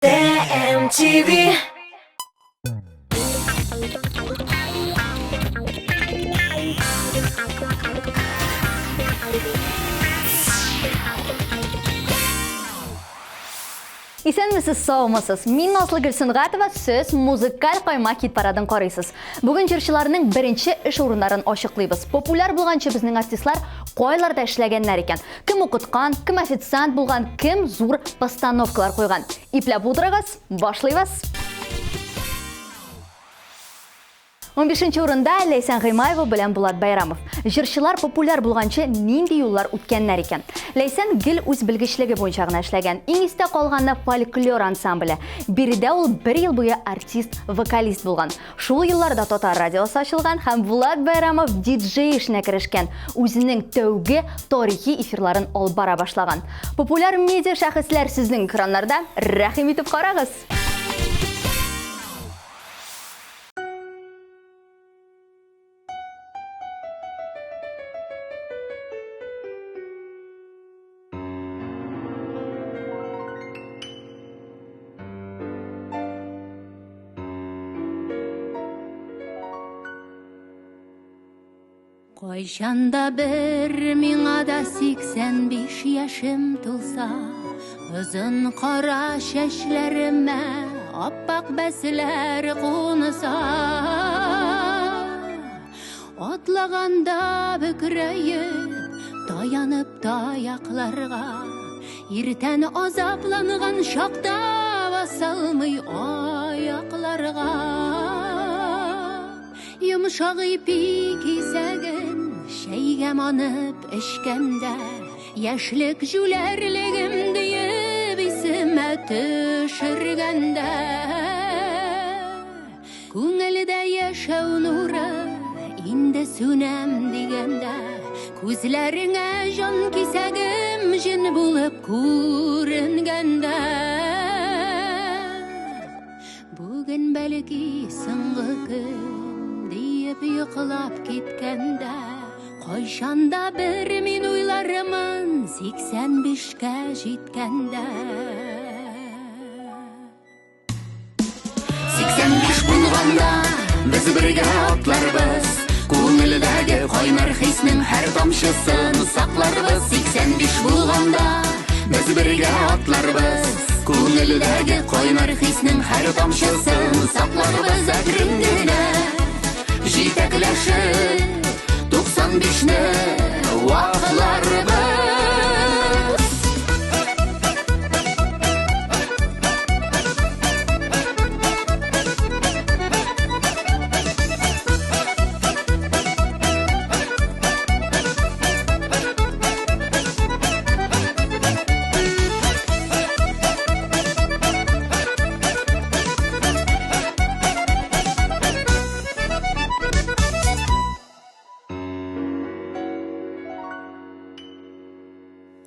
TMTV. Исәнмесез, саумысыз. Мин Назлы Гөлсөнгатова, сез музыкаль кайма хит парадын карыйсыз. Бүген җырчыларның беренче эш урыннарын ачыклыйбыз. Популяр булганчы безнең артистлар кайларда эшләгәннәр икән. Кем укыткан, кем официант булган, кем зур постановкалар куйган. Ипләп утырыгыз, башлыйбыз. 15-нче урында Ләйсән Гыймаева белән Булат Байрамов. Җырчылар популяр булганчы нинди юллар үткәннәр икән. Ләйсән гел үз белгечлеге буенча гына эшләгән. Иң истә калганы фольклор ансамбле. Биредә ул 1 ел буе артист-вокалист булган. Шул елларда Татар радиосы ачылган һәм Булат Байрамов диджей эшенә керешкән. Үзенең тәүге тарихи эфирларын алып бара башлаган. Популяр медиа шәхесләр сезнең экраннарда. Рәхим итеп карагыз. Кайчанда бер миңа да 85 яшем тулса, озын кара чәчләремә аппак бәсләр кунса, атлаганда бөкрәеп, таянып таякларга, иртән азапланган чакта басалмый аякларга. Йомшак ипи кисәген шәйгә манып эшкәндә, яшьлек җүләрлегем диеп исемә төшергәндә, күңелдә яшәү нуры инде сүнәм дигәндә, күзләреңә җан кисәгем җен булып күренгәндә, бүген бәлки соңгы көн йоклап киткәндә, кайчанда бер мин уйларымын 85-кә җиткәндә. 85 булганда без бергә атларбыз, күңелдәге кайнар хиснең һәр тамчысын сакларбыз. 85 булганда без бергә атларбыз, күңелдәге кайнар хиснең һәр тамчысын сакларбыз. Әкрен генә җитәкләшеп 95-не вакларбыз.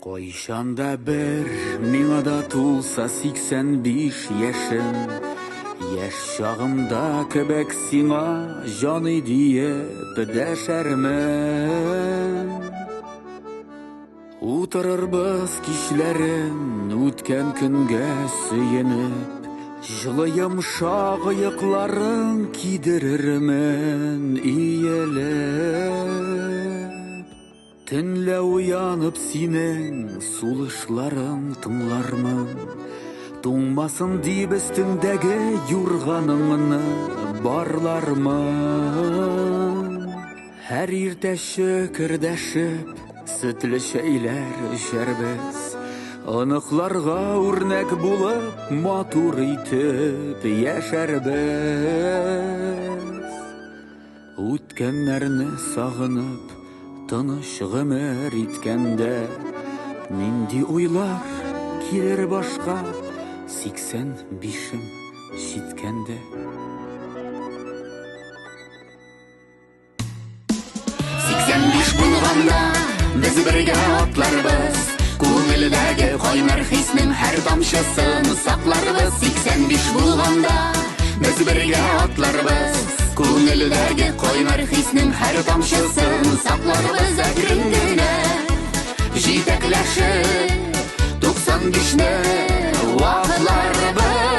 Кайчанда бер миңа да тулса 85 яшем, яшь чагымда кебек сиңа җаны диеп дәшәрмен. Утырырбыз кичләрен үткән көнгә сөенеп, җылы йомшак аякларын кидерермен иелеп. Төнлә уянып синең сулышларын тыңлармын, туңмасын дип өстеңдәге юрганыңны барлармын. Һәр иртә шөкердәшеп, сөтле чәйләр эчәрбез, оныкларга үрнәк булып, матур итеп яшәрбез. Үткәннәрне сагынып, тыныч гомер иткәндә, нинди уйлар килер башка 85-ем җиткәндә. 85 булганда без бергә атларбыз, күңелдәге кайнар хиснең һәр тамчысын сакларбыз. 85 булганда без бергә атларбыз, күңелдәге кайнар хиснең һәр тамчысын сакларбыз. Әкрен генә җитәкләшеп 95-не вакларбыз.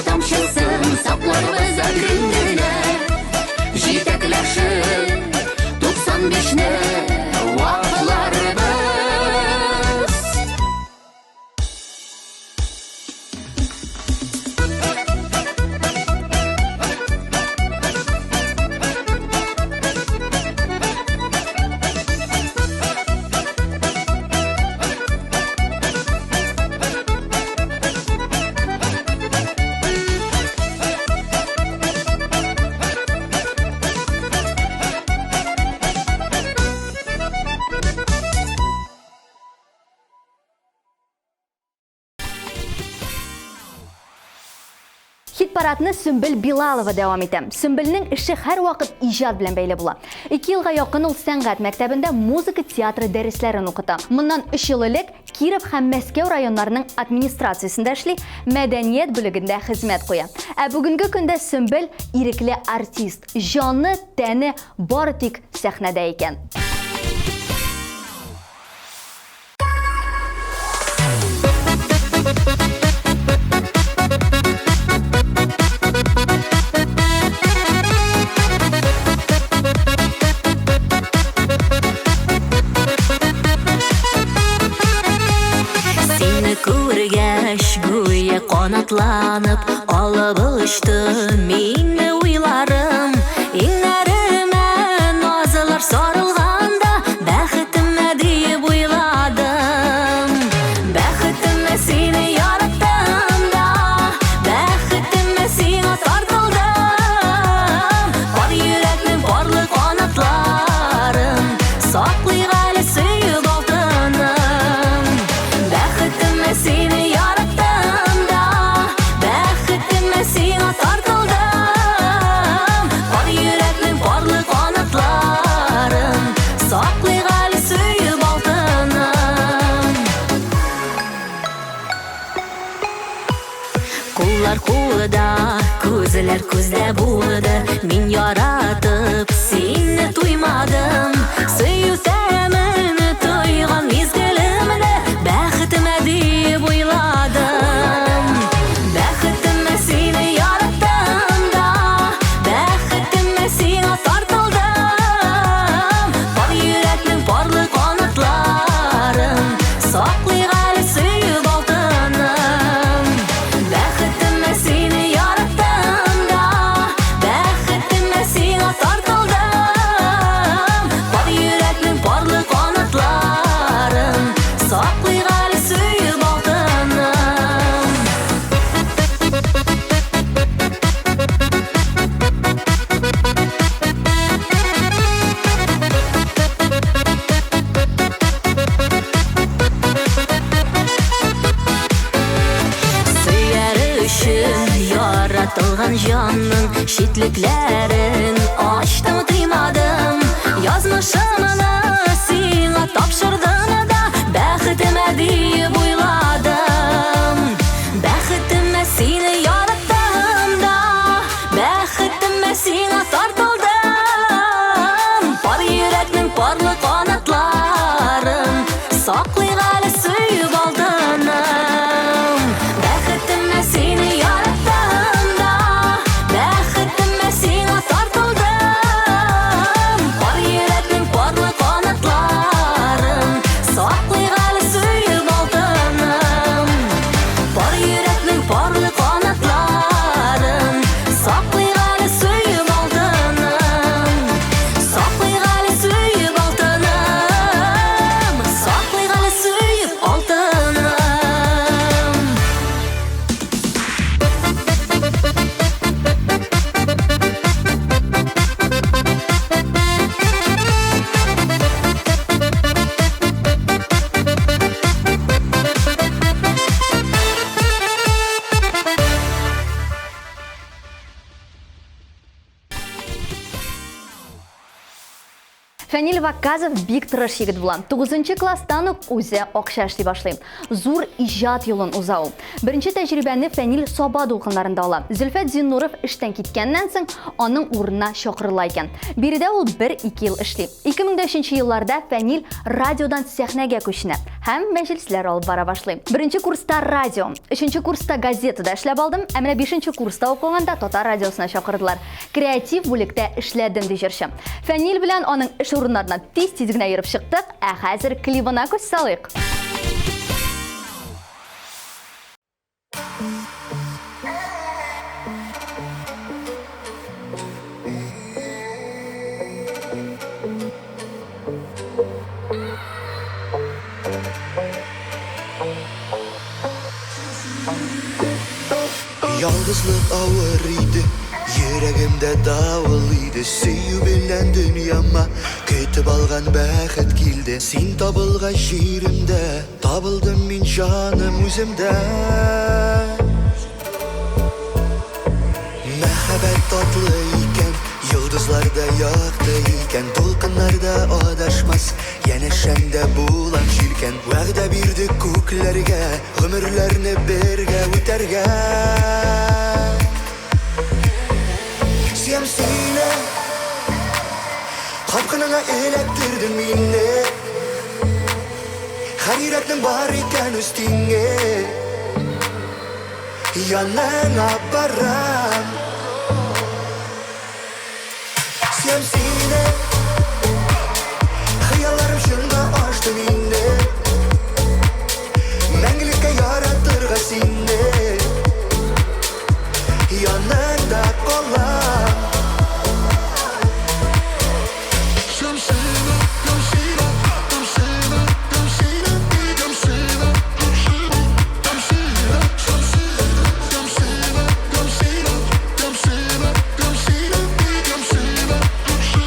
тамчысын сакларбыз әкрен җитәкләшеп 95-не вакларбыз. Хит-парадны Сөмбел Билалова дәвам итә. Сөмбелнең эше һәр вакыт иҗат белән бәйле була. 2 елга якын ул сәнгать мәктәбендә музыка театры дәресләрен укыта. Моннан 3 ел элек Киров һәм Мәскәү районнарының администрациясендә эшли, мәдәният бүлегендә хезмәт куя. Ә бүгенге көндә Сөмбел ирекле артист, җаны, тәне бары тик сәхнәдә икән. Күргәч гүя канатланып алып очты мине уйларым, иңнәремә назлар сарылганда бәхетемә дип уйладым. Бәхетемә сине яраттым да, бәхетемә сиңа тартылдым. Бар йөрәкнең барлык канатларын саклый әле сөеп алтыным. Бәхетемә сине яраттым да, бәхетемә сиңа тартылдым. Бар йөрәкнең барлык канатларын саклый әле сөеп алтыным. Куллар кулыда, күзләр күздә булды. Мин яратып сине туймадым. Сөю тәмен тойган мизгелемдә бәхетемә дип уйладым. Бәхетемә сине яраттым да, бәхетемә сиңа тартылдым. Бар йөрәкнең барлык канатларын саклый әле сөеп алтыным. Бәхетемә сине яраттым да, бәхетемә сиңа тартылдым. Бар йөрәкнең барлык канатларын саклый әле сөеп алтыным. Сөяр өчен яратылган җанның читлекләрен ачтым, тыймадым. Язмышымны сиңа тапшырдым да, бәхетемә дип уйладым. Бәхетемә сине яраттым да, бәхетемә сиңа тартылдым. Бар йөрәкнең барлык канатларын саклый әле сөеп алтыным. Бәхетемә сине яраттым да, бәхетемә сиңа тартылдым. Бар йөрәкнең барлык канатларын саклый әле сөеп алтыным. Бар йөрәкнең барлык канатларын Фәнил Вакказов бик тырыш егет була. 9 класстан ук үзе акча эшли башлый. Зур иҗат юлын уза ул. Беренче тәҗрибәне Фәнил Саба дулкыннарында ала. Зөлфәт Зиннуров эштән киткәннән соң аның урынына чакырыла икән. Биредә ул 1-2 ел эшли. 2003 елларда Фәнил радиодан сәхнәгә күченә һәм мәҗлесләр алып бара башлый. Беренче курста радио, 3нче курста газетада эшләп алдым, ә менә 5нче курста укыганда Татар радиосына чакырдылар. Креатив бүлектә эшләдем ди җырчы. Фәнил белән аның эш урыннарына тиз-тиз генә йөреп чыктык, ә хәзер клибына күз салыйк. Yalnızlık ağır idi, yüreğimde davul idi. Süyü bilen dünyama kötüp algan bәхет kildi. Sen tabılgan şiirimde, tabıldım min canım üzümde. Мәхәббәт tatlı iken, yıldızlarda yaktı iken, dolkınlarda adaşmaz, yenişende bulan şilken. Vəgdə birdi күкләргә, ömürlerini birge üterge. Siyem sine, kapkınına elektirdin minne. Hayretin var iken üstüne, yanına baram. Siyem sine, hayallarım şunda açtı minne. Мәңгелеккә яратырга сине, яныңда калам. Шамшина, тамшина, тамшина, тамшина, тамшина, тамшина, тамшина, тамшина, тамшина, тамшина, тамшина, тамшина,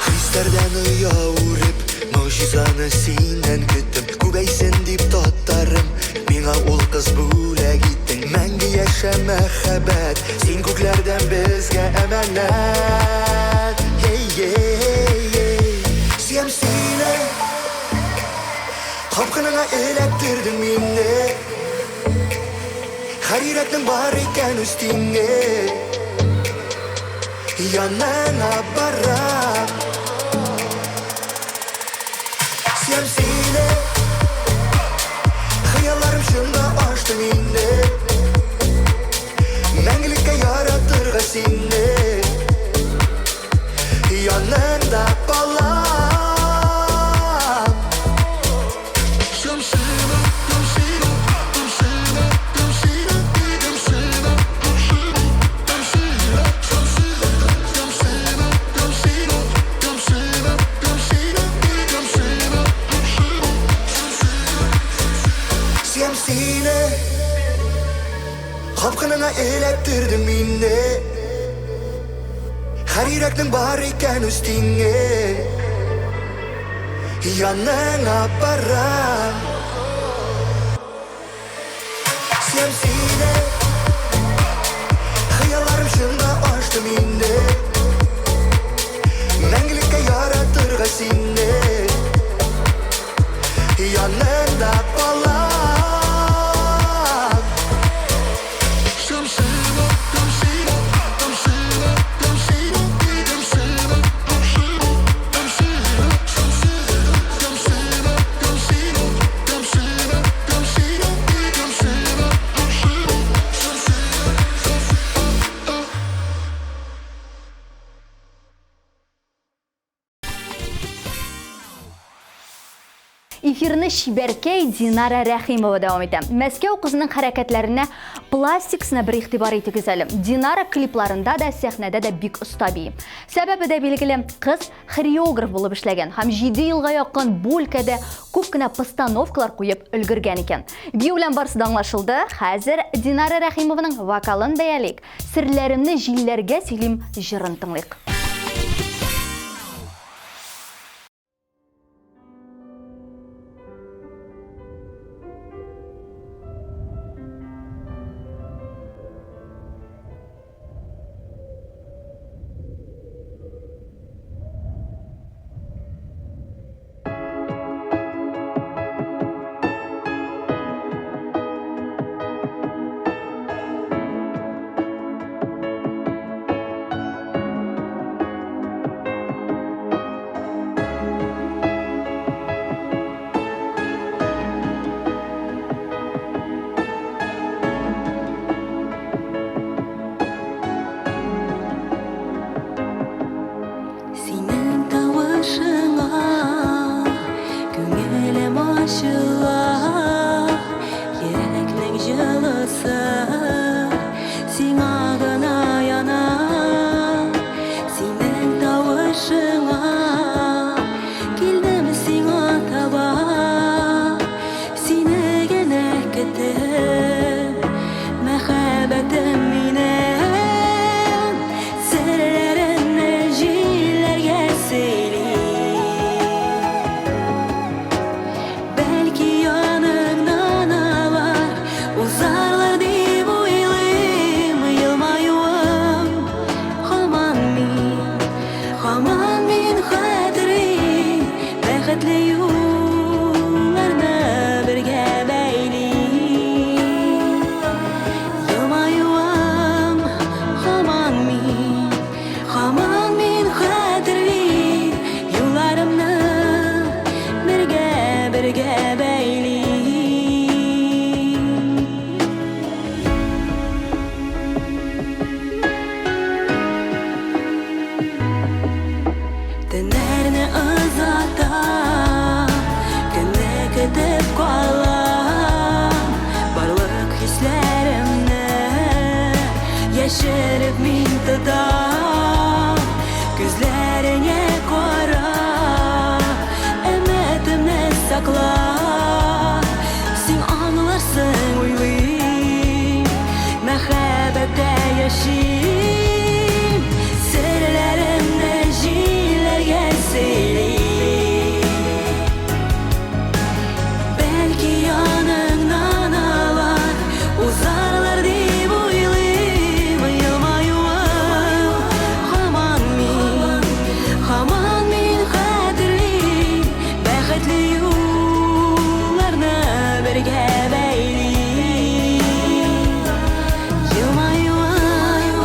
Христәрдән уяурып, мөҗизаны синнән көттем. Күбәйсен дип татарым, миңа ул кыз бүләк иттең. Мәңге яшә мәхәббәт, син күкләрдән безгә әманәт. Сиям сине, капканыңа эләктердең мине. Хайрәтең бар икән үстиңә, яныңа барам. Siyem sine, hayallarım şunda açtı minne. Мәңгелеккә яратырга сине, яныңда балам. Шамшина, тамшина, тамшина, тамшина, тамшина, тамшина, тамшина, тамшина, тамшина, тамшина, тамшина, тамшина. Siyem sine, kapkınına elektirdim minne. Hayretin var iken üstüne, yanına baram. Siyem sine, hayallarım şunda açtı minne. Мәңгелеккә яратырга сине, yanında balam. Şamşina, tamşina, tamşina, tamşina, tamşina, tamşina, tamşina, tamşina, tamşina, tamşina, tamşina, tamşina, Эфирны шибәркәй Динара Рәхимова дәвам итә. Мәскәү кызының хәрәкәтләренә пластиксына бер игътибар итегез әле. Динара клипларында да, сәхнәдә дә бик оста бии. Сәбәбе дә билгеле, кыз хореограф булып эшләгән һәм 7 елга якын бу өлкәдә күп кенә постановкалар куеп өлгергән икән. Бию белән барысы да аңлашылды. Хәзер Динара Рәхимованың вокалын бәялик. Серләремне җилләргә сөйлим җырын тыңлыйк. ketib Мәхәббәтем минем Серләремне җилләргә сөйли Бәлки яныңнан алар узарлар дип уйлыйм Елмаюым һаман мин хәтерлим Бәхетле юлларны бергә бәйлим Елмаюым һаман мин хәтерлим Юлларымны бергә бәйлим Төннәрне озата Көнне көтеп калам Барлык хисләремне Яшереп мин тотам Күзләреңә карап Өметемне сакла Син аңларсың уйлыйм Мәхәббәттә яшим Серләремне җилләргә сөйли Бәлки яныңнан алар узарлар дип уйлыйм Елмаюым һаман мин хәтерлим Бәхетле юлларны бергә бәйлим Елмаюым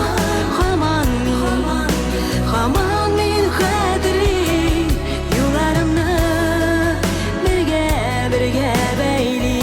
һаман мин хәтерлим Юлларымны бергә бәйлим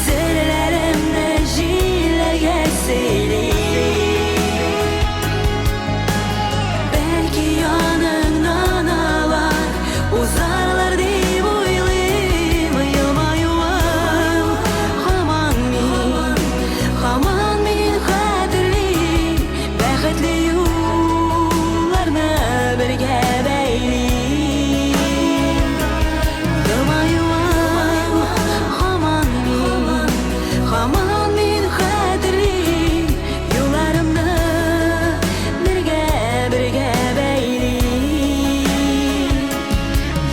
Серләремне җилләргә сөйли Бәлки яныңнан алар узарлар дип уйлыйм Елмаюым һаман мин хәтерлим Бәхетле юлларны бергә бәйлим Елмаюым һаман мин хәтерлим Юлларымны бергә бәйлим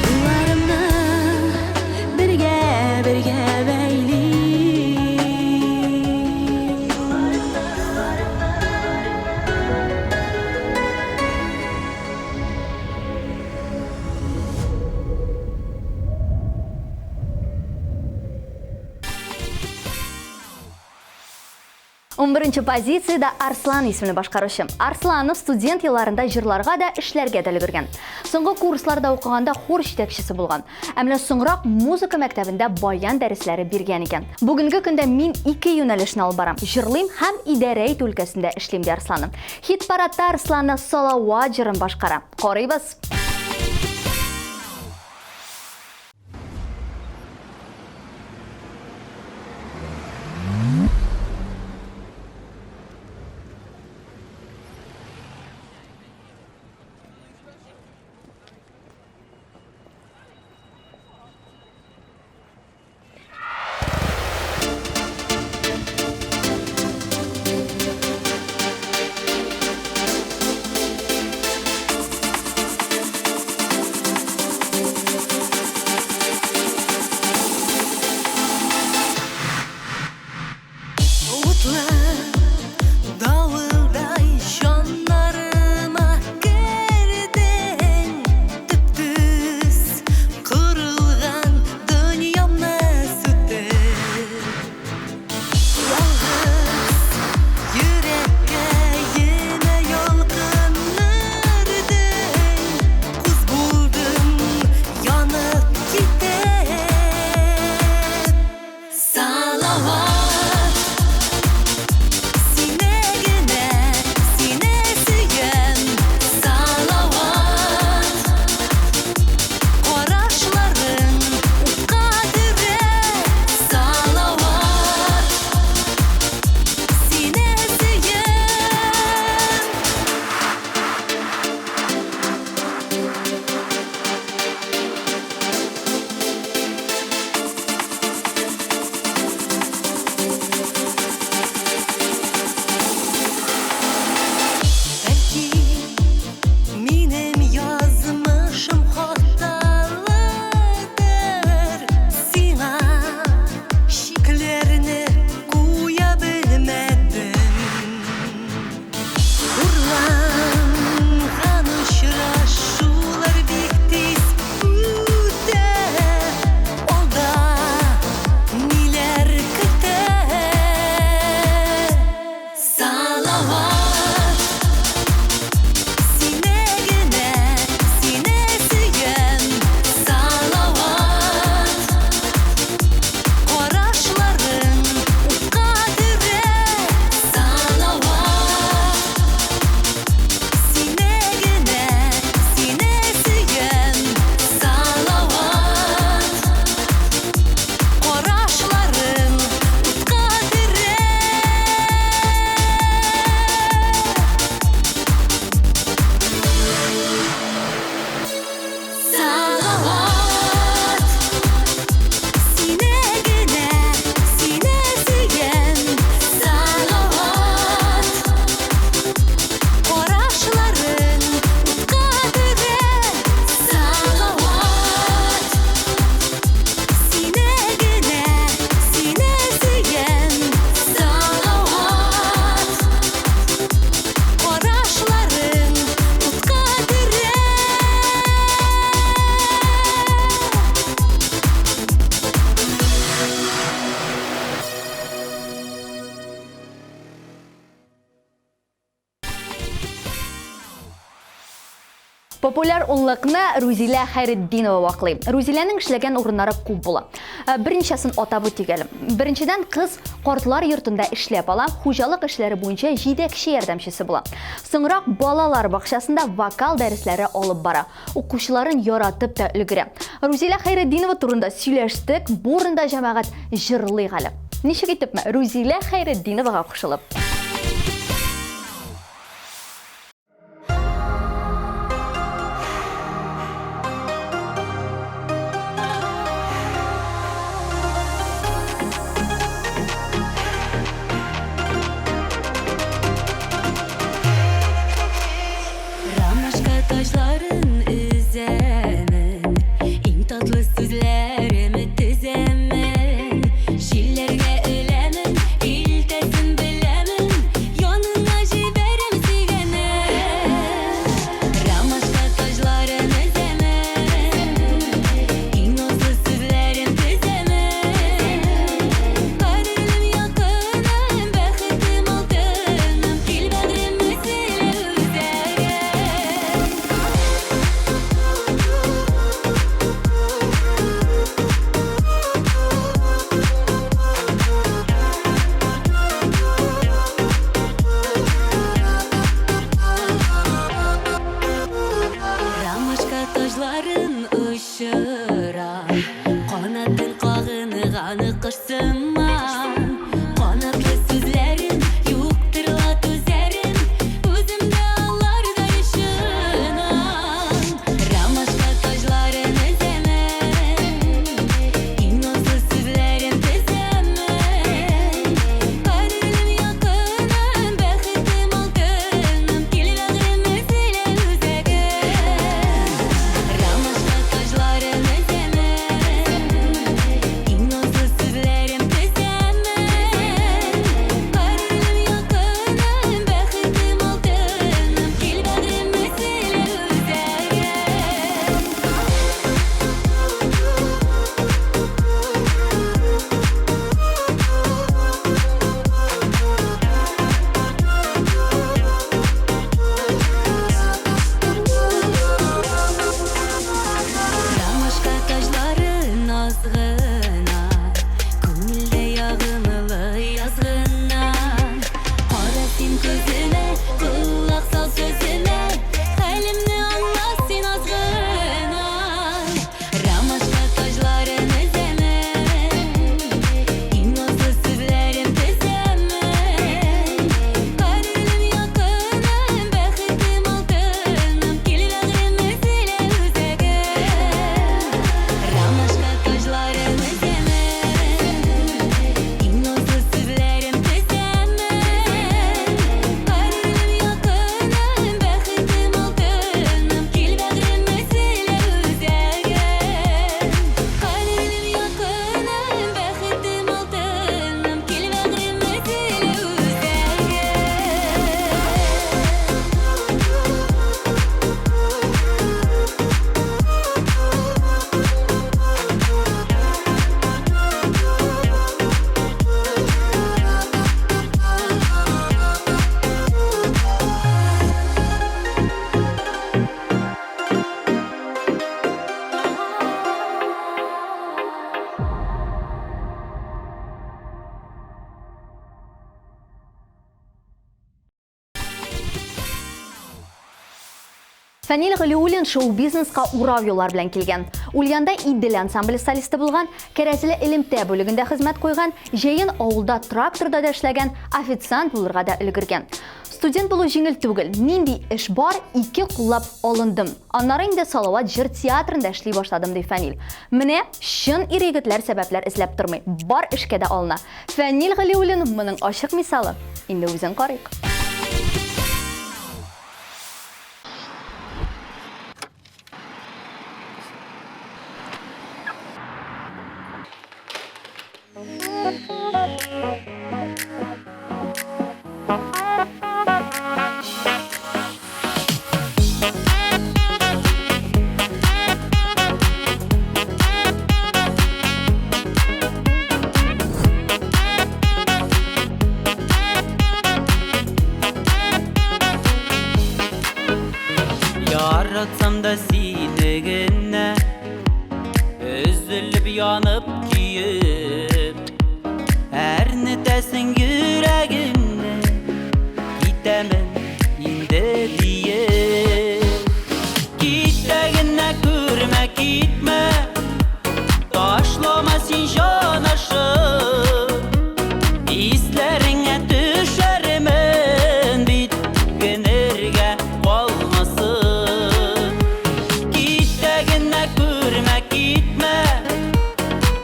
Юлларымны бергә бәйлим Он беренче позицияда Арслан исемле башкаручы. Арсланов студент елларында җырларга да эшләргә дә өлгергән. Соңгы курсларда укыганда хор җитәкчесе булган. Ә менә соңрак музыка мәктәбендә баян дәресләре биргән икән. Бүгенге көндә мин 2 юнәлешне алып барам. Җырлыйм һәм идарә итү өлкәсендә эшлим ди Арсланым. Хит-парадта Арсланны Салават җырын башкара. Карыйбыз. Sun Salavat Sine gene Sine süyen Salavat Koraşların Kadire Salavat Sine süyen Belki minem yazmışım hatalıdır Sina şiklerini koyabilmedim Urlangan uçraşular biktiz üde Olda niler küter Salavat Sine gene Sine süyen Salavat Koraşların Kadire Salavat Sine gene Sine süyen Salavat Koraşların Kadire Salavat Sine gene Sine süyen Salavat Koraşların Kadire Salavat Sine gene Sine süyen Salavat Koraşların Kadire Популяр уллыкны Рузилә Хайретдинова ваклый. Рузиләнең эшләгән урыннары күп була. Беренчесен атап үтегәлем. Беренчедән кыз картлар йортында эшләп ала, хуҗалык эшләре буенча җидекче ярдәмчесе була. Соңрак балалар бакчасында вокал дәресләре алып бара. Укучыларын яратып та өлгерә. Рузилә Хайретдинова турында сөйләштек, бу урында җәмәгать җырлый әле. Ничек итепме Рузилә Хайретдиновага кушылып? Ромашка ташларын үзәмен Иң татлы сүзләремне тезәмен Җилләргә эләмен Илтәсен беләмен Фәнил Галиуллин шоу-бизнесқа урау юллар белән килгән. Ульянда Идел ансамбле солисты булган, Кәрәзле элемтә бүлегендә хезмәт куйган, җәен авылда тракторда да эшләгән, официант булырга да өлгергән. Студент булу җиңел түгел. Нинди эш бар, ике куллап алындым. Аннары инде Салават җыр театрында эшли башладым ди Фәнил. Менә чын ир-егетләр сәбәпләр эзләп тормый, бар эшкә дә алына. Фәнил Галиуллин моның ачык мисалы. Инде үзен карыйк. Яратсам да сине генә, өзелеп янып киеп, әрнетәсең йөрәгемне, китәмен инде диеп. Китәгенә күрмә, китмә, ташлама син җанашым, исләреңә төшәрмен бит, көнергә калмасын. Китәгенә күрмә, китмә,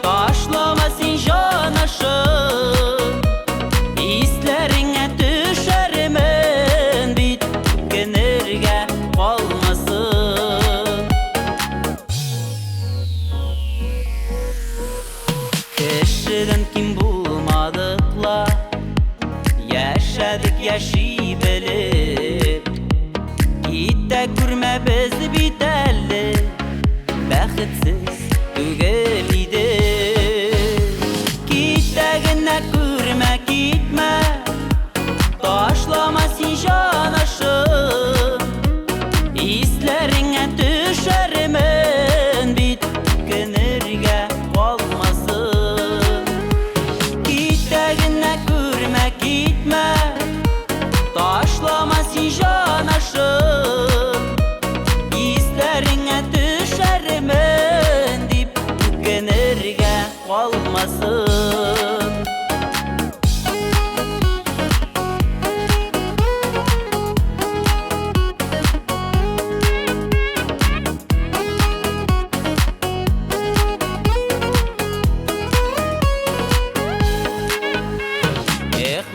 ташлама син җанашым, исләреңә төшәрмен бит, көнергә калмасын. Кешедән ким булмадыкла, яшәдек яши белеп. Китә күрмә без бит әле, бәхетсез түгел идек. Китәгенә күрмә, китмә, ташлама син җанашым, исләреңә төшәрмен бит, көнергә калмасын. Китәгенә күрмә, китмә, ташлама син җанашым, исләреңә төшәрмен дип, көнергә калмасын.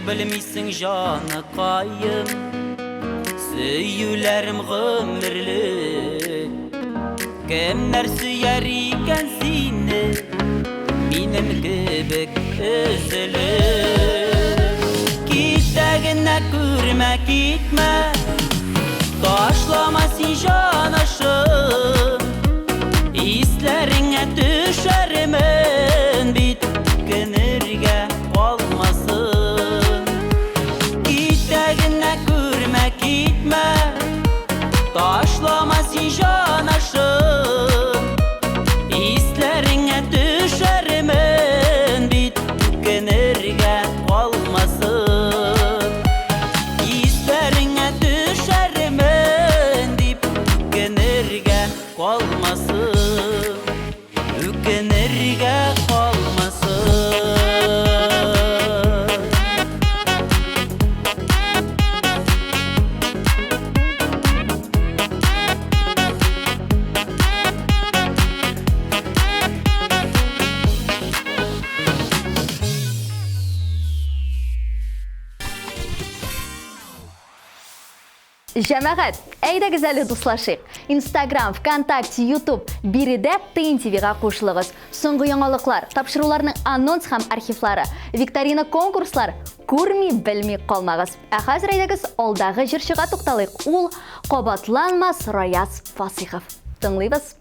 Белмисең җаныкаем, сөюләрем гомерлек. Кемнәр сөяр икән сине, минем кебек өзелеп. Китәгенә күрмә, китмә, ташлама син җанашым, исләреңә төшәрмен бит, көнергә калмасын. Китәгенә күрмә, китмә, ташлама син җанашым, исләреңә төшәрмен бит, көнергә калмасын. Исләреңә төшәрмен дип, көнергә калмасын, үкенергә калмасын. Җәмәгать, әйдәгез әле дуслашыйк. Instagram, ВКонтакте, YouTube, биредә Тыйын ТВ-га кушылыгыз. Соңгы яңалыклар, тапшыруларның анонс һәм архивлары, викторина конкурслар күрми, белми калмагыз. Ә хәзер әйдәгез алдагы җырчыга тукталыйк. Ул кабатланмас Раяз Фасихов. Тыңлыйбыз.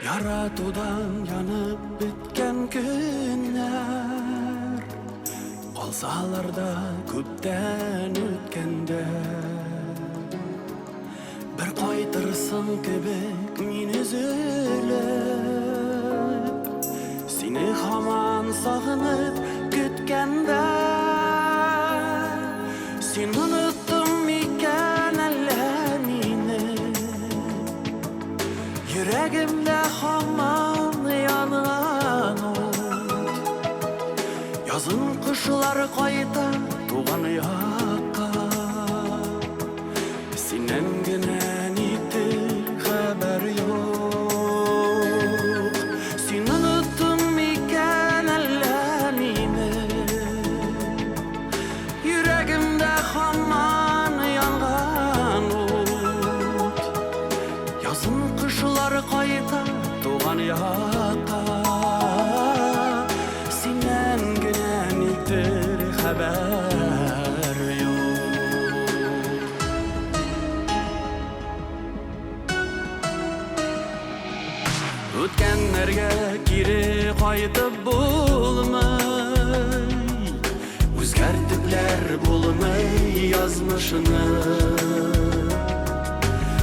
Yaratудан yanıp bitken günler Kalsalar da köpten ötkende Bir qaytırsın kebek min üzülüp Seni haman sağınıp kütkende Sen unuttun iken eller meni Yüreğimde haman yanan ot Yazın kışlar kayda tuğan yakka Senen ginen itir haber yok Sen unuttun iken eller meni Yüreğimde haman yanan ot Yazın kışlar kayda tuğan yakka Senen ginen itir haber yok Ötkenlerge geri qaytıp bulmay Özgertipler bulmay yazmışını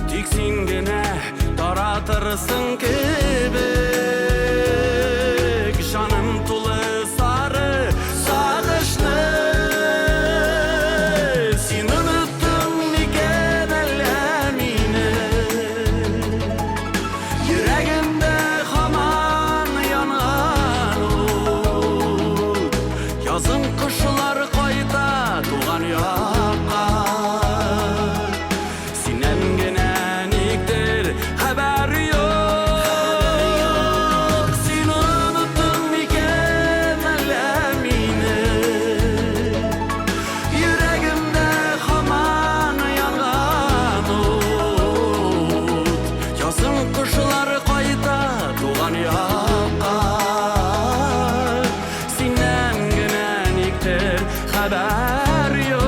Tik sen gene taratırsın kebek Canım tulu sarı sağışlı Sen unuttun iken eller meni Yüreğimde haman yanan ot Yazın kışlar kayda tuğan yakka Senen genen iktir haber yok Sen unuttun iken eller meni Yüreğimde haman yanan ot Yazın kışlar kayda tuğan yakka Senen genen iktir haber yok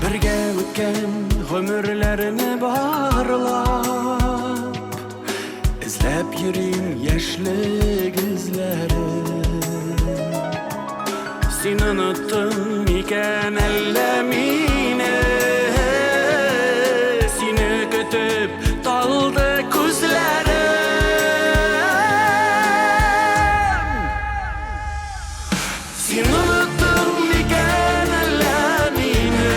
Birge ötken ömürlerini barlap İzlep yürüyüm yaşlı gözleri Sen unuttun iken ellemine Seni kötüp daldı gözlerim Sen unuttun iken ellemine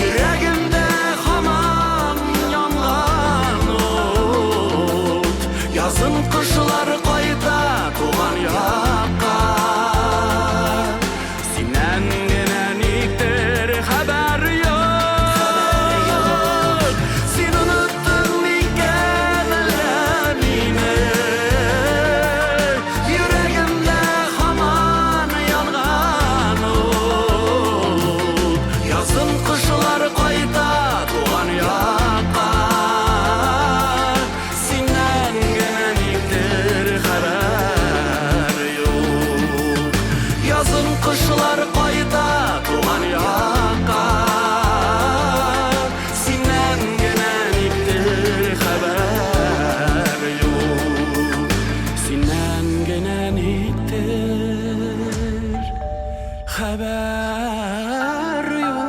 Yüreğimde haman yanan ot Yazın kışlar kayda tuğan yakka Senen genen iktir haber yok Sen unuttun iken ellemine Yüreğimde haman yanan ot Yazın kışlar kayda tuğan yakka Senen genen iktir haber yok Yazın kışlar kayda tuğan yakka Senen genen iktir haber yok Senen genen iktir haber yok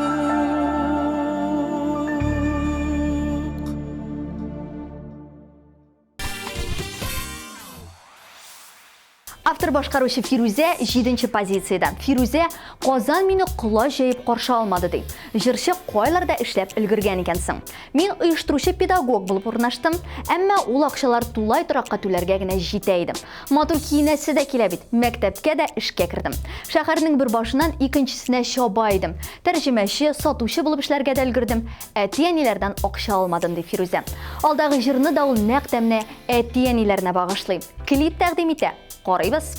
Автор башкаручы Фирузе 7-нче позицияда. Фирузе Казан мине кула җыеп каршы алмады ди. Җырчы кайларда эшләп өлгергән икәнсең. Мин оештыручы педагог булып урнаштым, әмма ул акчалар тулай торакка түләргә генә җитә иде. Матур киенәсе дә килә бит. Мәктәпкә дә эшкә кердем. Шәһәрнең бер башыннан икенчесенә чаба идем. Тәрҗемәче, сатучы булып эшләргә дә өлгердем. Әти-әниләрдән акча алмадым ди Фирузе. Алдагы җырны да ул нәкъ тәмне әти-әниләренә багышлый. Клип тәкъдим итә. Карыйбыз.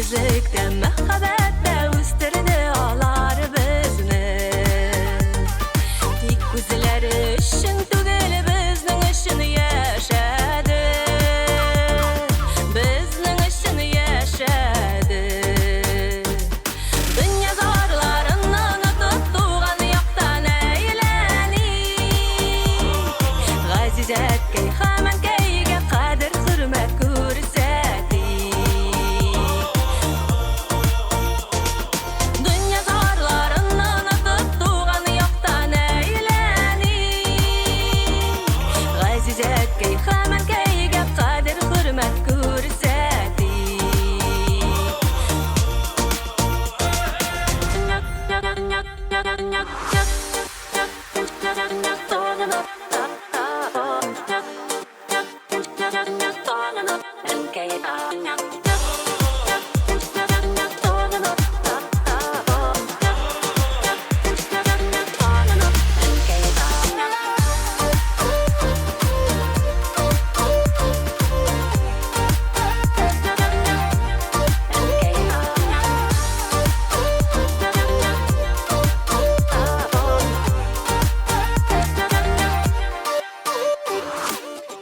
Yüzükte muhabbette üstürde ağlar bizni Tik gözleri ışın tügeli bizning ışını yaşadı Bizning ışını yaşadı Dünya zorlarının tuttuğan yoktan eğlenik Gazizet key hemen keyge kadir hürmet görsedik Dünya zorlarının tuttuğan yoktan eğlenik Gazizet key hemen keyge kadir hürmet görsedik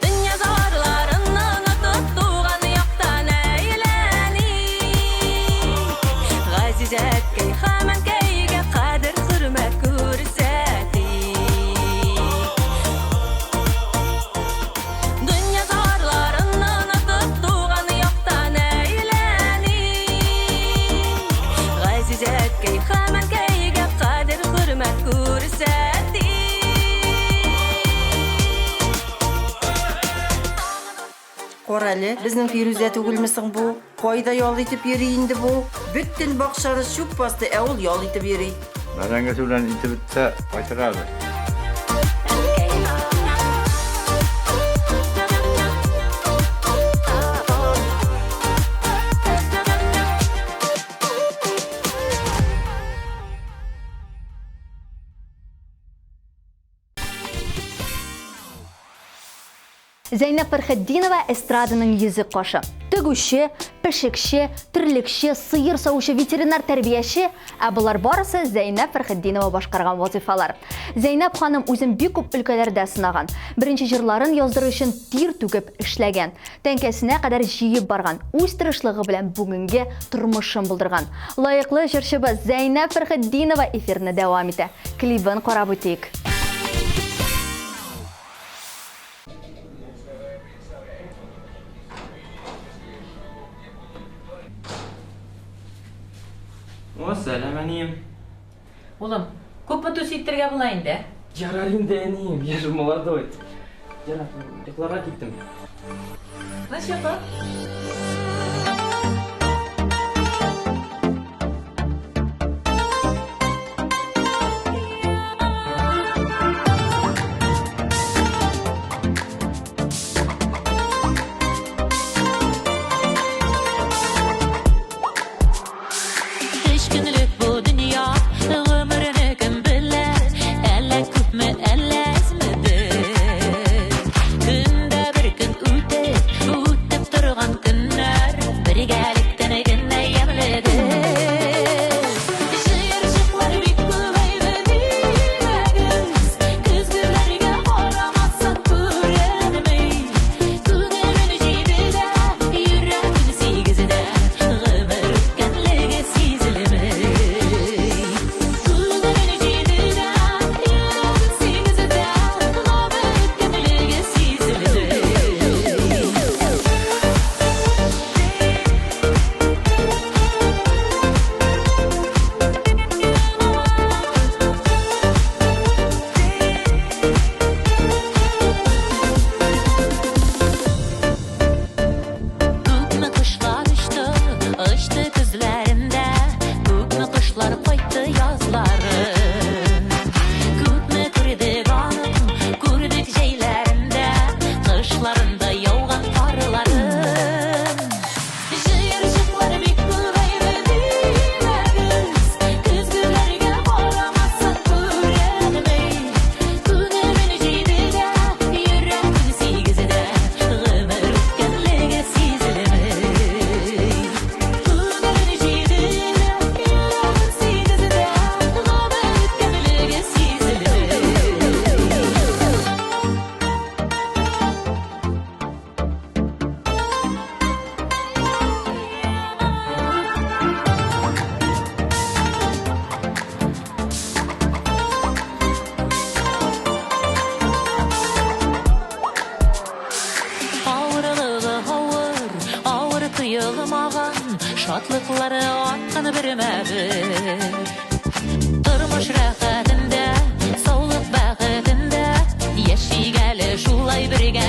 Dünya zorlarının tuttuğan yoktan eğlenik Gazizet key hemen keyge kadir hürmet görsedik Dünya zorlarının tuttuğan yoktan eğlenik Gazizet key hemen keyge kadir hürmet görsedik Qorali, bizning Firuza tugilmisin bu. Qoyda yol etib yuriyindi bu. Bütün baqshani shu pastda avul yol etib yuriy. Madanga sulan itib bitsa qaytaradi. Зәйнәп Фәрхетдинова эстраданың йөзе кашы. Тегүче, пешекче, тирлекче, сыйыр савучы, ветеринар тәрбияче, ә булар барысы Зәйнәп Фәрхетдинова башкарган вазифалар. Зәйнәп ханым үзен бик күп өлкәләрдә сынаган. Беренче җырларын яздыру өчен тир түгеп эшләгән. Тәнкәсенә кадәр җыеп барган. Үз тырышлыгы белән бүгенге тормышын булдырган. Лаеклы җырчыбыз Зәйнәп Фәрхетдинова эфирне дәвам итә. Клибын карап үтик. Сәлем, әнем. Улым, күпме тус иттерге була инде? Ярар инде, әнем, я же молодой. Ярар, йокларга киттем. Начала? Beş günlük bu dünya ömrünü kim bilir Elle küpmü elle ezmedi Günde bir gün ütep turgan gün йылмаган, шатлыклары аткан бер мәгәр. Тормыш рәхәтендә, саулык бәхетендә, яшигәле шулай бергә.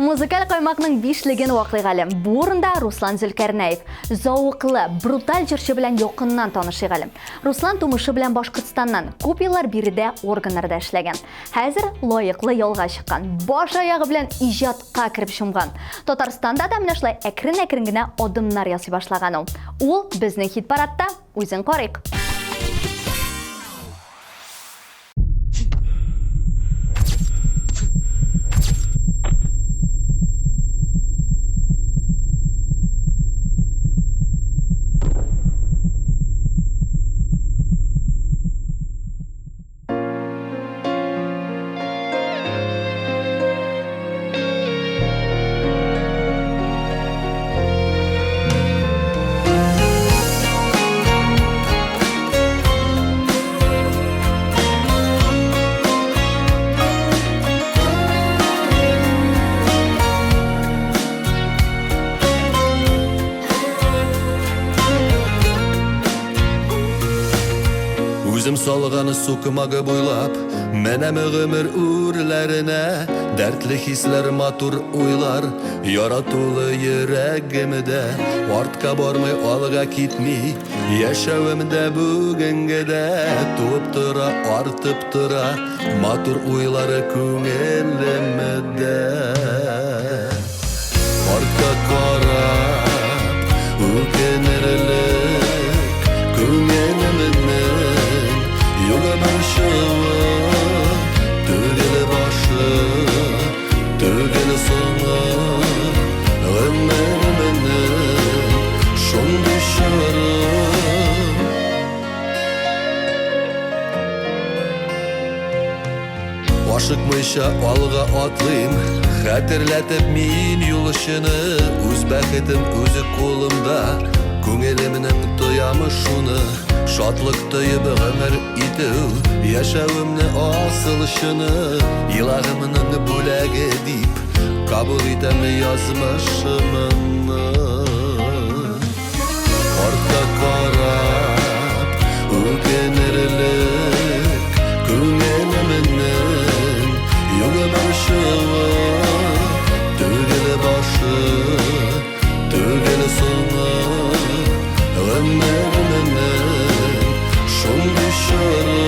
Музыкаль каймакның бишлеген вакыйгалым. Бу урында Руслан Зөлкәрнәев. Зауыклы, бруталь җырчы белән якыннан танышыйгалым. Руслан тумышы белән Башкортстаннан күп еллар биредә органнарда эшләгән. Хәзер лаеклы ялга чыккан. Баш аягы белән иҗатка кирип чумган. Татарстанда да менә шулай әкрен-әкрен генә адымнар ясый башлаган ул. Ул безнең хит-парадта үзен карыйк. Үзем салганы сукмагы буйлап, менәм гомер үрләренә, дәртле хисләр, матур уйлар, яратулы йөрәгемдә, артка бармый, алга китми, яшәвемдә бүгенгедә, туып тора, артып тора, матур уйлары күңелемдә. Артка карап, үкенерлек күңелемдә. Yola başıma, tügeli başı, tügeli sonu, ömrümünü, şun dışarı. Ашыкмыйча алга атлыйм, хәтерләтеп мин юлышыны, үз бәхетем үзе кулымда, күңелемнең тоямы шуны. Шатлык тойып гомер итү, яшәвемне асылышыны, илагымның бүләге дип, кабул итәм язмышымны. Артка карап, үкенерлек күңелемнең, юлы баршыма, түгеле башы, түгеле соңы, ömrümünü şun dışarı.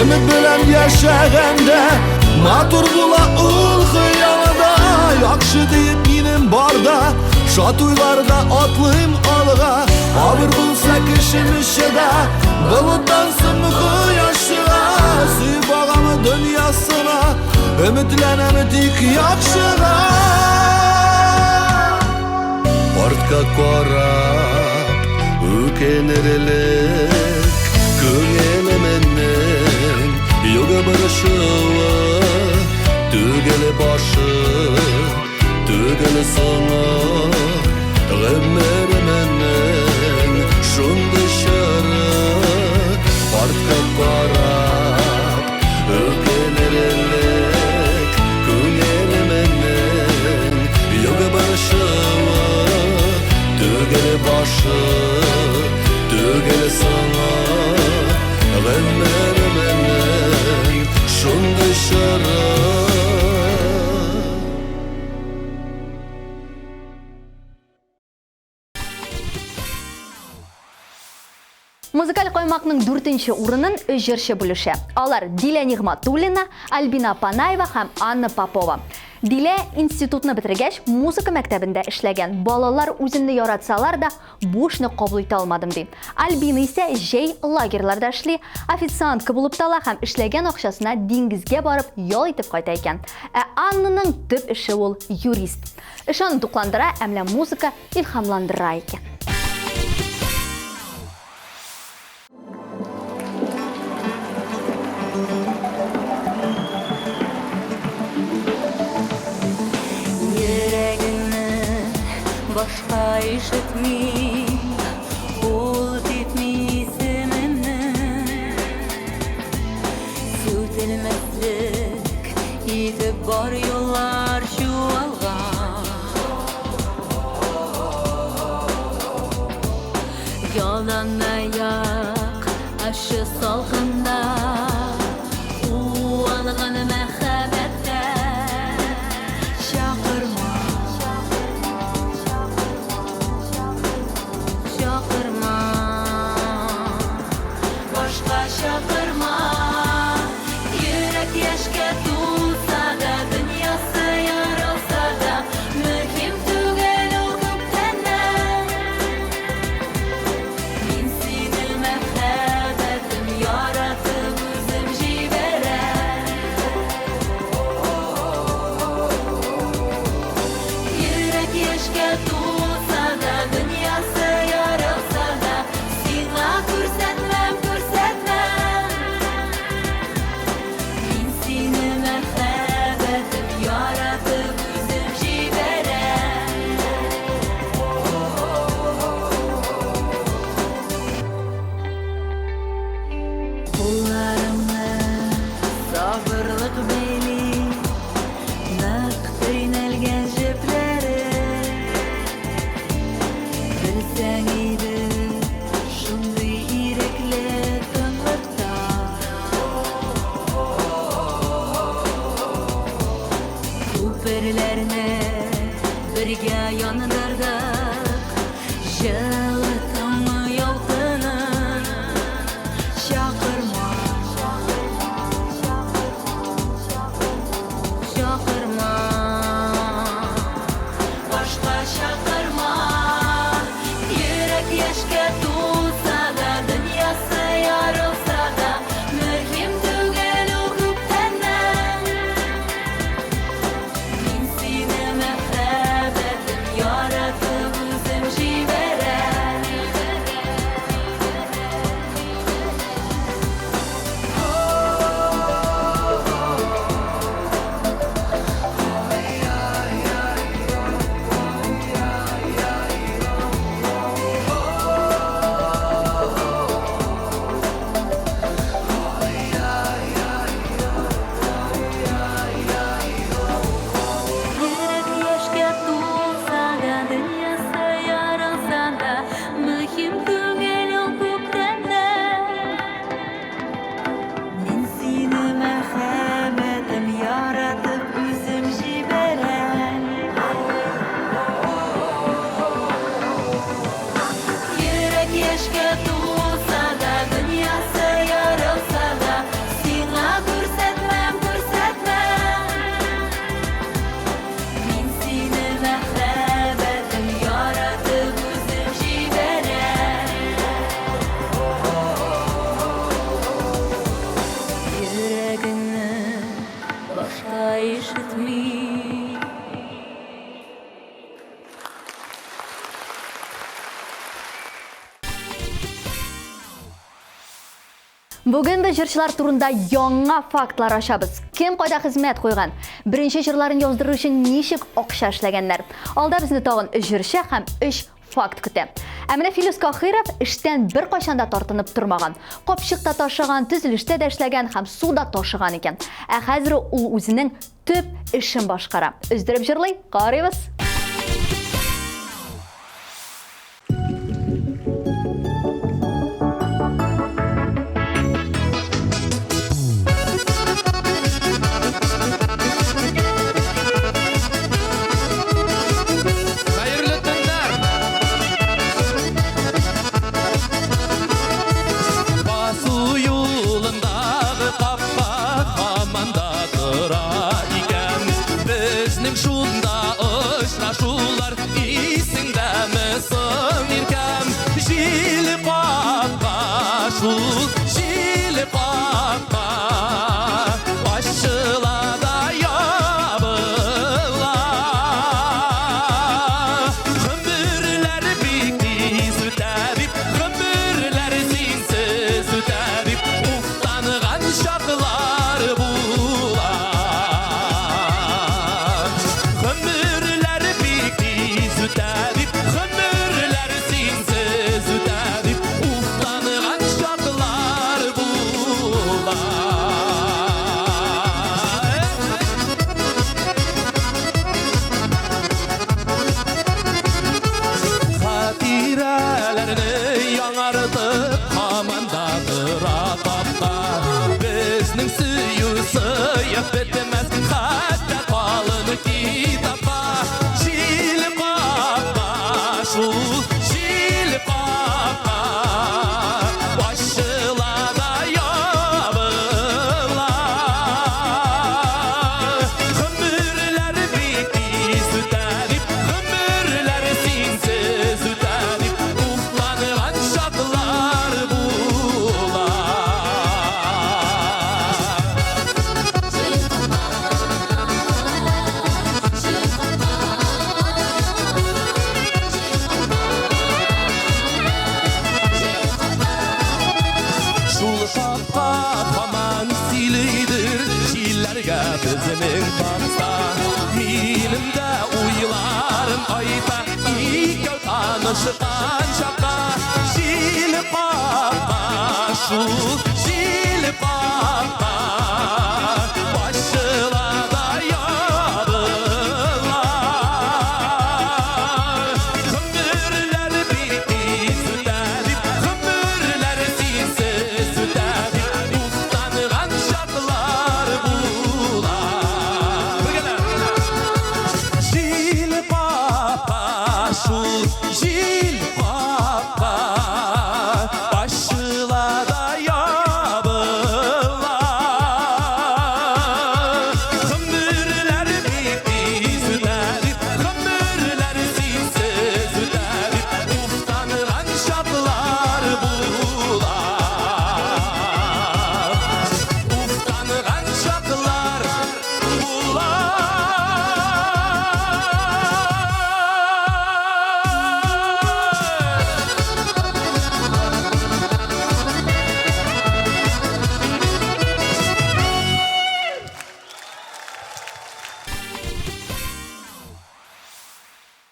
ümit bilen yaşaganda matur bula ul xiyalida yaxshi deyip yinim barda şat uylarda atlayım alga abir bulsa kişim işida bulutdan sımıkı yaşıga süy bağamı dünyasına ümitlenemedik yaxşıga Portka korap ükenerilik Köngelimenin yoga barışıva Tügeli başı, tügeli sonu Gımmerimenin şundu şarı Portka korap ükenerilik Köngelimenin yoga barışıva Tügeli başı, tügeli sonu Gımmerimenin şundu şarı Музыкаль коймакның 4-нче урынын өч җырчы бүлешә. Алар Диля Нигъматуллина, Альбина Панаева һәм Анна Попова. Диля институтны бетергәч, музыка мәктәбендә эшләгән. Балалар үземне яратсалар да, бушны кабул итә алмадым ди. Альбина исә җәй лагерьларда эшли, официантка булып тала һәм эшләгән акчасына диңгезгә барып ял итеп кайта икән. Ә Аннаның төп эше ул юрист. Ишан тукландыра, әмлә музыка илһамландыра икән. Başka işitmi, ol titmi isimimni Sütilmezlik, yitip bar yollar şu alga Yoldan ayak, aşı salgında Uğalğın mehabette Şakırma Başka şakırma Yürek yaşka tulsa da Dünyası yarılsa da Mühim tügel o köptenler Min seni mehabetim Yaratıp üzüm jiberen Yürek yaşka tulsa da Dünyası yarılsa da Sina көрсәтмәм Мин сине мәхәббәтем яратып үзем җибәрәм Кулларымны сабырлык бәйли Нык төйнәлгән җепләре Белсәң иде шундый ирекле тынлыкта Күперләрне бергә яндырдык Җылы таңны ялкынын Чакырма Чакырма Башка чакырма Йөрәк яшькә тулса да Дөньясы ярылса да Мөһим түгел ул күптәннән Мин сине мәхәббәтем яратып үзем җибәрәм etmeyi. Бүген біз жыршылар турында яңа фактлар ашабыз. Кем қайда хезмәт қойған? Бірінші жырларын яздыру үшін нешік ақша эшләгәннәр? Алда безне тагын жыршы һәм 3 факт көтә. Әмінә Филус Кахиров эштән бер кайчанда тартынып тормаган. Капчыкта ташыган, төзелештә дә эшләгән һәм суда ташыган икән. Ә хәзер ул үзенең төп эшен башкара. Өздереп җырлый, карыйбыз.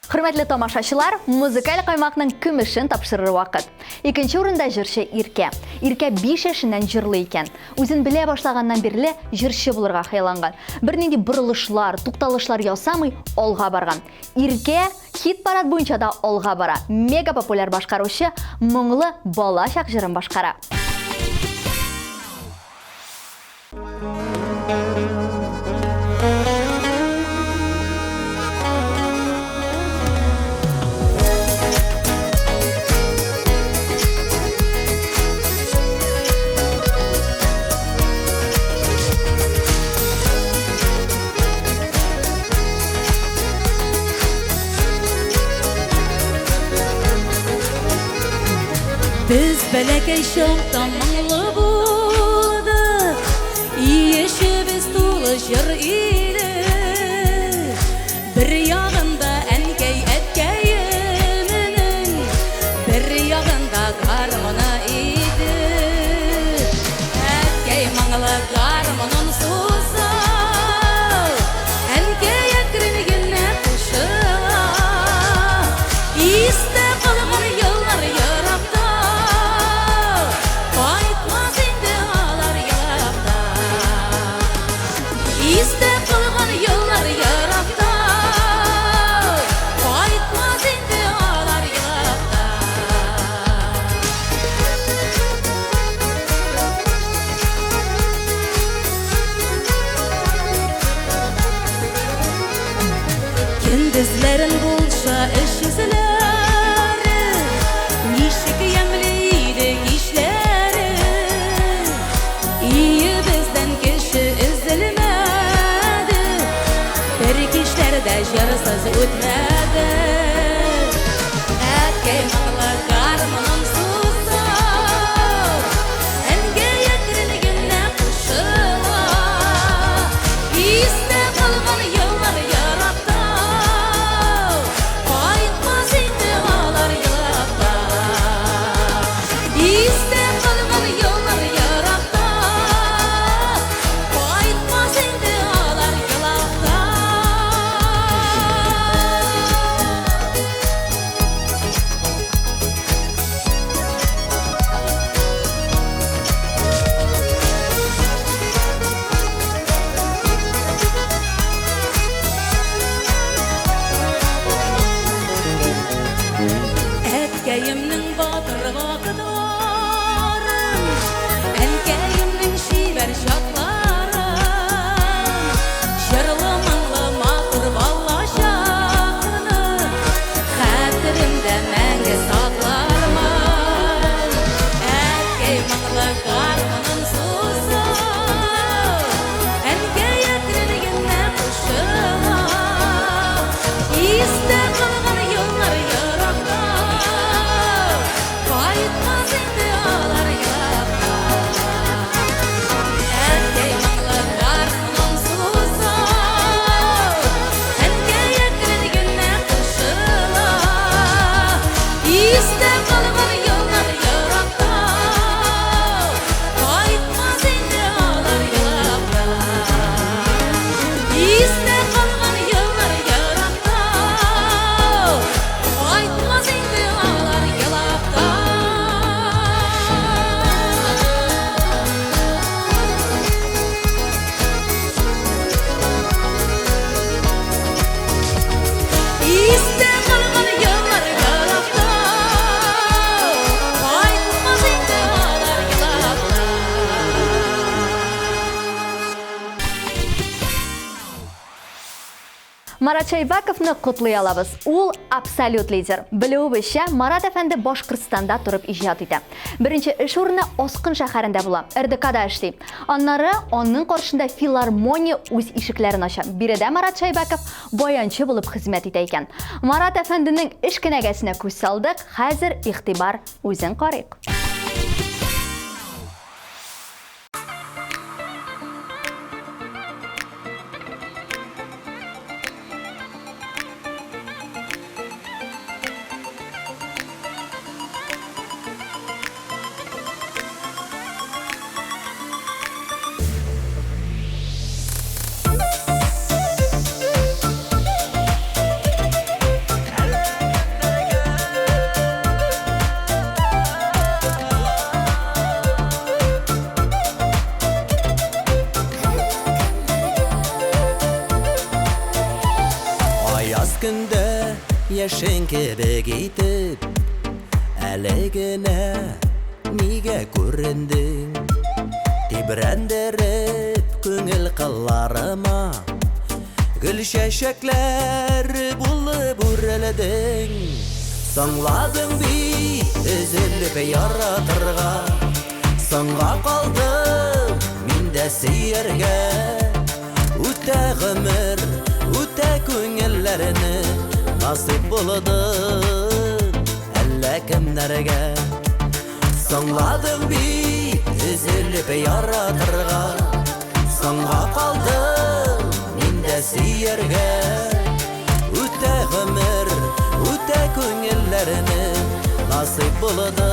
Хөрмәтле тамашачылар, музыкаль каймакның көмешен тапшырыр вакыт. Икенче урында җырчы Иркә. Иркә 5 яшеннән җырлый икән. Үзен белә башлаганнан бирле җырчы булырга хыялланган. Бернинди борылышлар, тукталышлар ясамый алга барган. Иркә хит-парад буенча да алга бара. Мега популяр башкаручы моңлы бала чак җырын башкара. Biz bələkəy şoqdan mаңлы buldu, Yeşimiz tulu jır idi. Йылдызларын булса эш yüzләре, ничек ямлыйды кичләре. Өебездән кеше эзелмәде, бер кичләрдә җырсыз үтмәде. Әткәй моңлы гармунын суза, әнгә яктыргәннә кушыла. Истә калган еллар яракта, кайтмас инде алар елакта. Истә калган еллар яракта, кайтмас инде алар елакта. Әткәемнең батыр вакытларын, әнкәемнең шибәр чакларын, җырлы моңлы матур балачакны хәтеремдә мәңге саклармын. Әткәй моңлы гармунын суза, әнгә яктыргәннә кушыла. Истә калган еллар яракта, кайтмас инде алар елакта. Әткәй моңлы гармунын суза, әнгә яктыргәннә кушыла. Истә калган еллар яракта, кайтмас инде алар елакта. Истә калган еллар яракта, кайтмас инде алар елакта. Истә калган еллар яракта, кайтмас инде алар елакта. Марат Шайбаковны котлый алабыз. Ул абсолют лидер. Белүебезчә, Марат әфәнде Башкортстанда турып иҗат итә. Беренче эш урыны Оскын шәһәрендә була. РДКда эшли. Аннары аның каршында филармония үз ишекләрен ача. Биредә Марат Шайбаков баянчы булып хезмәт итә икән. Марат әфәнденең эш кенәгәсенә күз салдык. Хәзер игътибар үзен карыйк. Көндә яшен кебек итеп, әле генә нигә күрендең? Тибрәндереп күңел кылларыма, гөл чәчәкләр булып үрелдең. Соңладың бит өзелеп яратырга, соңга калдым мин дә сөяргә. Үтә гомер, үтә күңелләрне насыйп булды әллә кемнәргә. Соңладым бит өзелеп яратырга, соңга калдым мин дә сөяргә. Үтә гомер, үтә күңелләрне насыйп булды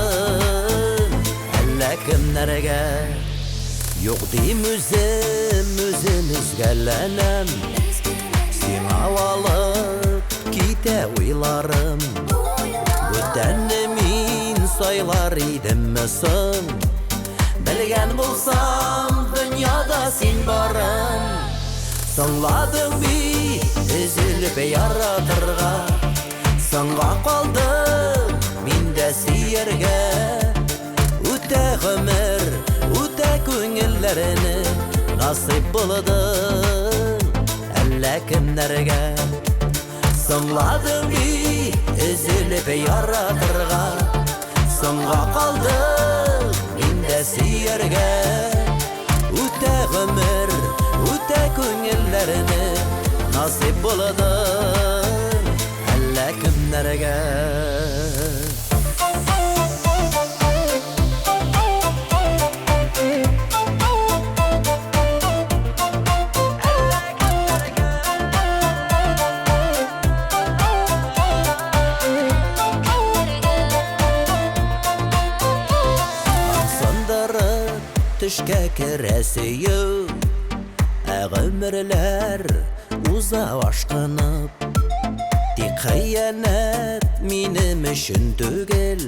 әллә кемнәргә. Юк дим үзем үзгәләнәм, сиңа алып китә уйларым. Бүтәнне мин сайлар идемме соң, белгән булсам дөньяда син барым. Соңладың бит өзелеп яратырга, соңга калдым мин дә сөяргә. Үтә гомер, үтә күңелләрне насыйп булды әллә кемнәргә. Сыңладың би үзіліп яратырға, соңға қалдың менде сүйерге. Үтә ғұмыр, үтә көңілләріне насип болады әллә кімнәргә. Түшкә керәсею, ғөмірләр уза ашқынып. Тик хыянат минем өчен түгел,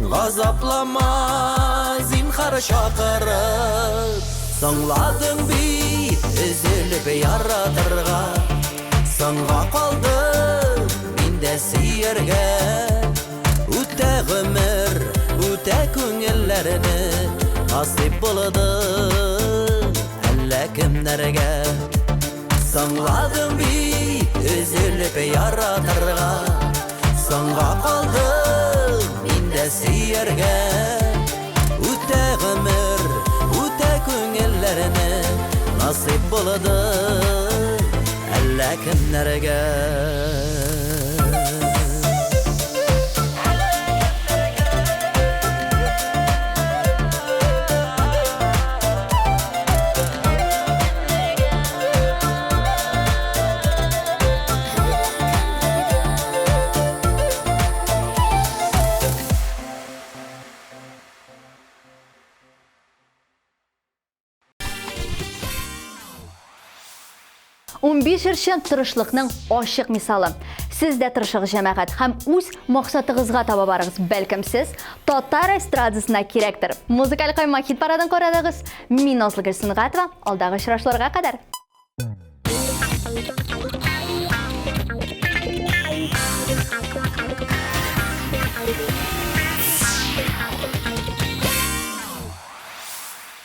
газаплама зинһар чакырып. Саңладың бит өзелеп яратырга, соңга калдым миндә сөяргә. Үтә гомер, үтә күңелләрне насип булды әллә кемнәргә. Саңладың бит өзелеп яратырга, соңга калдым миндә сөяргә. Үтә гомер, үтә күңелләрне насип булды әллә кемнәргә. Унбиш жырчы тырышлыкның ашык мисалы. Сез дә тырышыгыз җәмәгать һәм үз максатыгызга таба барыгыз. Бәлкем сез татар эстрадасына кирәктер. Музыкаль каймак хит парадын карадыгыз. Мин Назлы Гөлсөнгатова. Алдагы очрашларга кадәр.